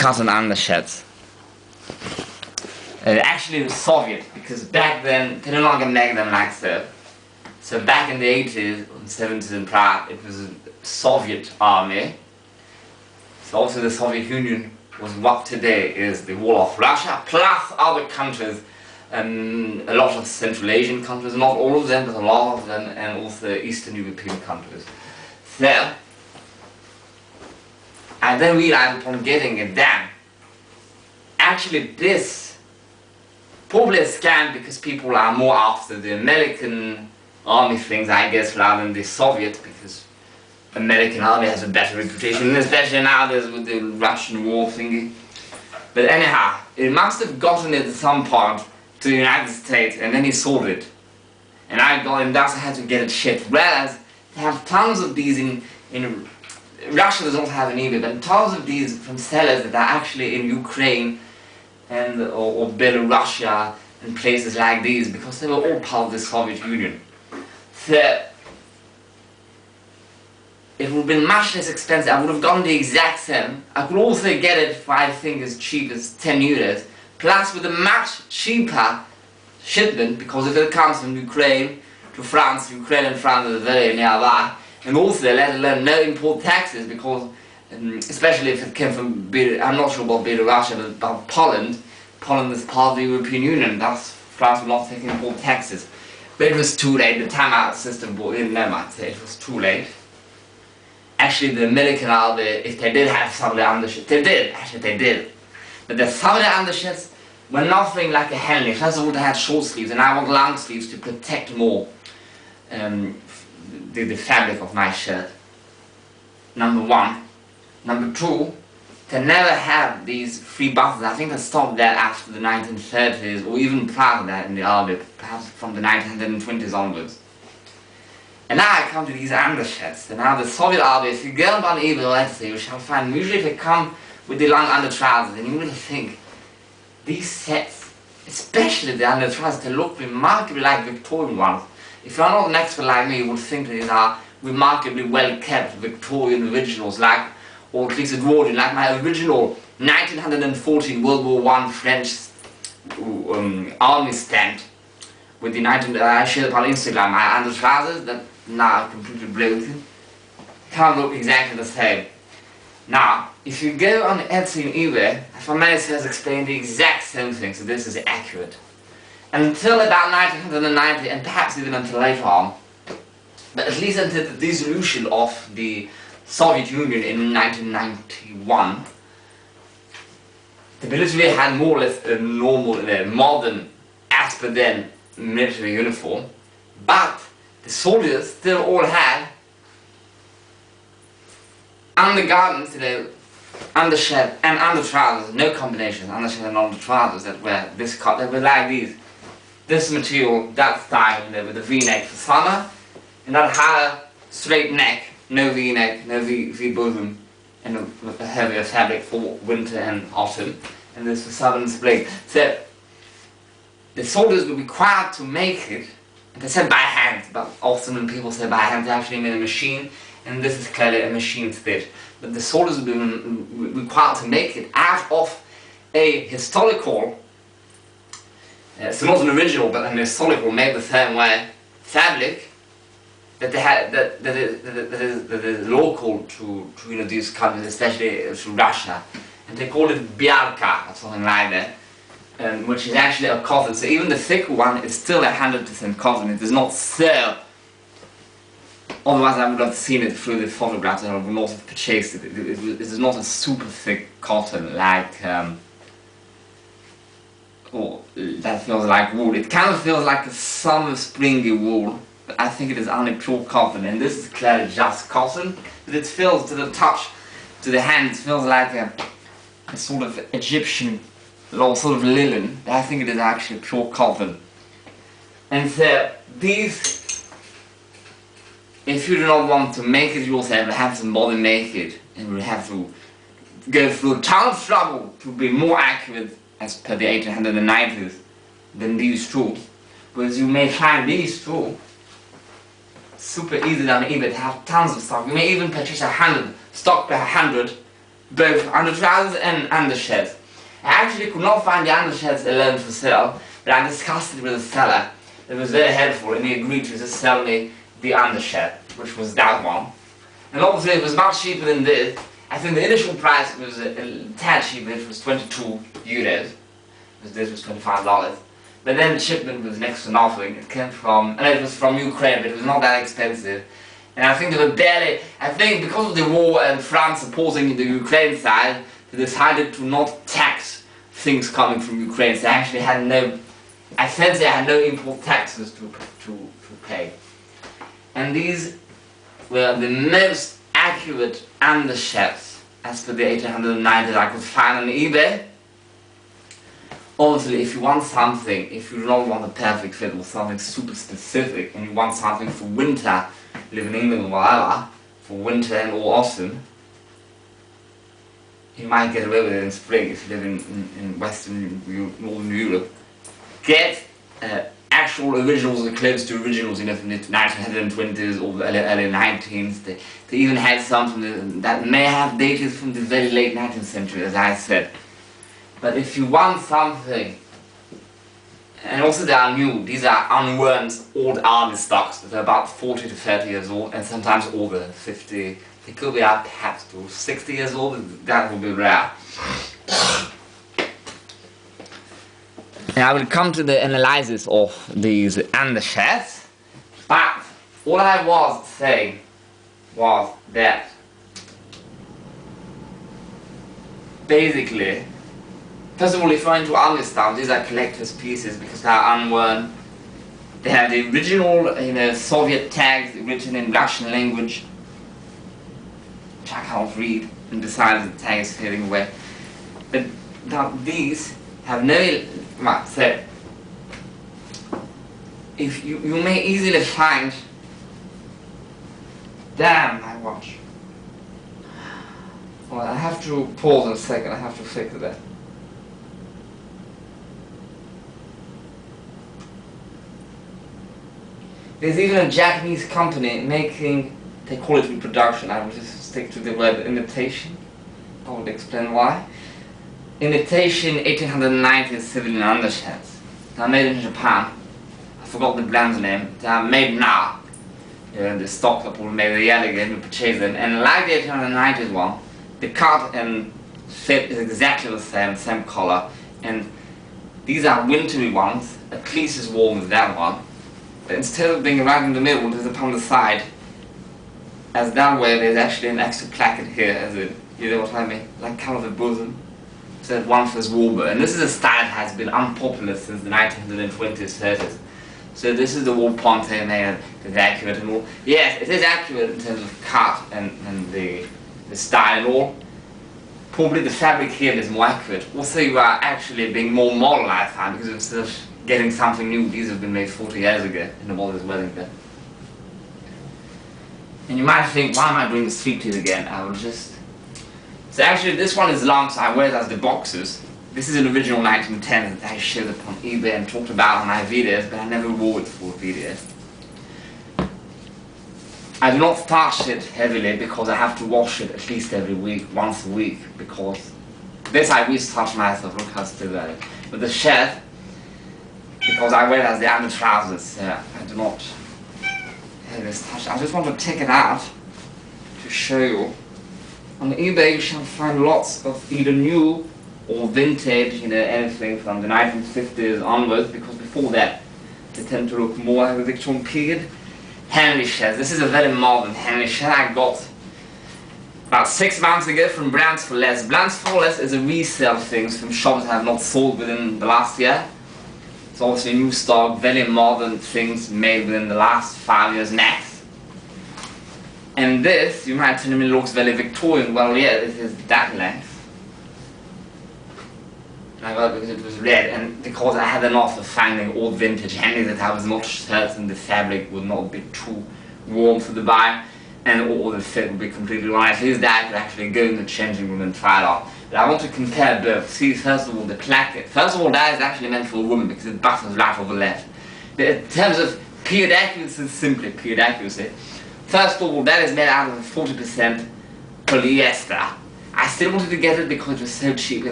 cotton undershirts. Actually it was Soviet, because back then they no longer make them like so. So back in the 80s and 70s in Prague, it was a Soviet army. So also the Soviet Union was what today is the wall of Russia, plus other countries, a lot of Central Asian countries, not all of them, but a lot of them, and also Eastern European countries. So, I then realized upon getting it done, actually this probably a scam, because people are more after the American army things, I guess, rather than the Soviet, because American army has a better reputation, especially nowadays with the Russian war thingy. But anyhow, it must have gotten it at some point to the United States, and then he sold it. And I got it, and thus I had to get it shipped. Whereas they have tons of these in Russia does not have an eBay, but tons of these from sellers that are actually in Ukraine and or Belarus and places like these, because they were all part of the Soviet Union. So it would have been much less expensive. I would have gotten the exact same. I could also get it for, I think, as cheap as 10 euros, plus with a much cheaper shipment, because if it comes from Ukraine to France, Ukraine and France are very nearby, and also let alone no import taxes, because especially if it came from, I'm not sure about Belarus, but about Poland. Poland is part of the European Union, thus France will not take import taxes. But it was too late. The timeout system brought in them, I'd say it was too late. Actually, the American army, if they did have some of the undershirts, they did. But the some of the undershirts were nothing like a Henley. First of all, they had short sleeves, and I want long sleeves to protect more the fabric of my shirt. Number one. Number two, they never had these free buttons. I think they stopped that after the 1930s, or even prior to that in the army, perhaps from the 1920s onwards. And now I come to these undershirts. And now the Soviet army, if you go on eBay, let's say, you shall find usually they come with the long under trousers, and you really think these sets, especially the under trousers, they look remarkably like Victorian ones. If you're not an expert like me, you would think these are remarkably well kept Victorian originals, like, or at least it would, like my original 1914 World War I French army stand with the I shared upon Instagram, my under trousers that now are completely broken. Can't look exactly the same. Now, if you go on Etsy and eBay, Formanis has explained the exact same thing, so this is accurate. Until about 1990, and perhaps even until later on, but at least until the dissolution of the Soviet Union in 1991, the military had more or less a normal, modern, as per then, military uniform, but the soldiers still all had undergarments, undershirt and undertrousers, no combinations, undershirt and undertrousers that were this cut, they were like these. This material, that style, with the V-neck for summer, and that higher straight neck, no V-neck, no V bosom, and a heavier fabric for winter and autumn, and this for summer and spring. So the soldiers were required to make it, and they said by hand, but often when people say by hand, they actually made a machine, and this is clearly a machine stitch. But the soldiers were required to make it out of a historical, so not an original, but an historical, made the same way, fabric that they had, that is local to these countries, especially to Russia, and they call it biarka or something like that, which is actually a cotton. So even the thick one is still 100% cotton. It is not so. Otherwise, I would have seen it through the photographs, and I would not have purchased it. It is not a super thick cotton like. Oh, that feels like wool. It kind of feels like a summer springy wool, but I think it is only pure cotton, and this is clearly just cotton, but it feels to the touch, to the hand, it feels like a sort of Egyptian, or sort of linen, but I think it is actually pure cotton. And so, these, if you do not want to make it yourself, you have to body make it, and you have to go through a ton of trouble to be more accurate as per the 1890s than these two, because you may find these two super easy on eBay. They have tons of stock. You may even purchase 100 stock per 100 both undertrousers and undershirts. I actually could not find the undershirts alone for sale, but I discussed it with the seller. It was very helpful, and he agreed to just sell me the undershirt, which was that one. And obviously it was much cheaper than this. I think the initial price was a tad cheaper, it was 22 euros, because this was $25. But then the shipment was next to nothing. It came from, and it was from Ukraine, but it was not that expensive. And I think they were barely, I think because of the war and France supporting the Ukraine side, they decided to not tax things coming from Ukraine. So they actually had no, I sense they had no import taxes to pay. And these were the most accurate undershirts as per the 1890 I could find on eBay. Obviously, if you want something, if you don't want a perfect fit or something super specific, and you want something for winter, live in England or whatever, for winter and or autumn, you might get away with it in spring if you live in Western Northern Europe. Get actual originals or close to originals, you know, from the 1920s or the early 19s. They even had some that may have dated from the very late 19th century, as I said. But if you want something, and also they are new, these are unworn old army stocks that are about 40 to 30 years old, and sometimes older, 50, they could be up perhaps to 60 years old, that would be rare. And I will come to the analysis of these undershirts, but what I was saying was that basically, first of all, if you're into army stuff, these are collector's pieces because they are unworn. They have the original, Soviet tags written in Russian language, which I can't read, and besides the tag is fading away. But now these have no, so if you may easily find, damn my watch. Well, I have to pause in a second, I have to fix that. There's even a Japanese company making, they call it Reproduction, I will just stick to the word imitation. I will explain why. Imitation 1890 civilian undershirts. They are made in Japan. I forgot the brand's name. They are made now. The stock that will make the year again to purchase them. And like the 1890s one, the cut and fit is exactly the same color. And these are wintry ones, at least as warm as that one. But instead of being right in the middle, it is upon the side. As that way, there's actually an extra placket here, as it, you know what I mean? Like kind of a bosom. So that one feels warmer. And this is a style that has been unpopular since the 1920s, 30s. So this is the wall ponte made, it's accurate and all. Yes, it is accurate in terms of cut and the style and all. Probably the fabric here is more accurate. Also, you are actually being more modern, I find, because instead of getting something new, these have been made 40 years ago in the modern Wellington. And you might think, why am I doing the striptease again? I will just... So actually this one is long, so I wear it as the boxers. This is an original 1910 that I showed up on eBay and talked about on my videos, but I never wore it for videos. I do not starch it heavily because I have to wash it at least every week, once a week, because this I will starch myself, look how still that is. But the shirt, because I wear it as the under trousers, I do not heavily starch. I just want to take it out to show you. On eBay you shall find lots of either new or vintage, anything from the 1950s onwards, because before that they tend to look more like the Victorian period. Henry shirts. This is a very modern Henry shirt I got about 6 months ago from Brands for Less. Brands for Less is a resale thing from shops that have not sold within the last year. It's obviously new stock, very modern things made within the last 5 years max. And this, you might tell me, looks very Victorian. Well, yeah, it is that length. I got it because it was red, and because I had enough of finding old vintage Henry that I was not certain the fabric would not be too warm for the buy, and all the fit would be completely wrong. At least that I could actually go in the changing room and try it on. But I want to compare both. See, first of all, the placket. First of all, that is actually meant for a woman because it buttons right over left. But in terms of period accuracy, simply period accuracy. First of all, that is made out of 40% polyester. I still wanted to get it because it was so cheap.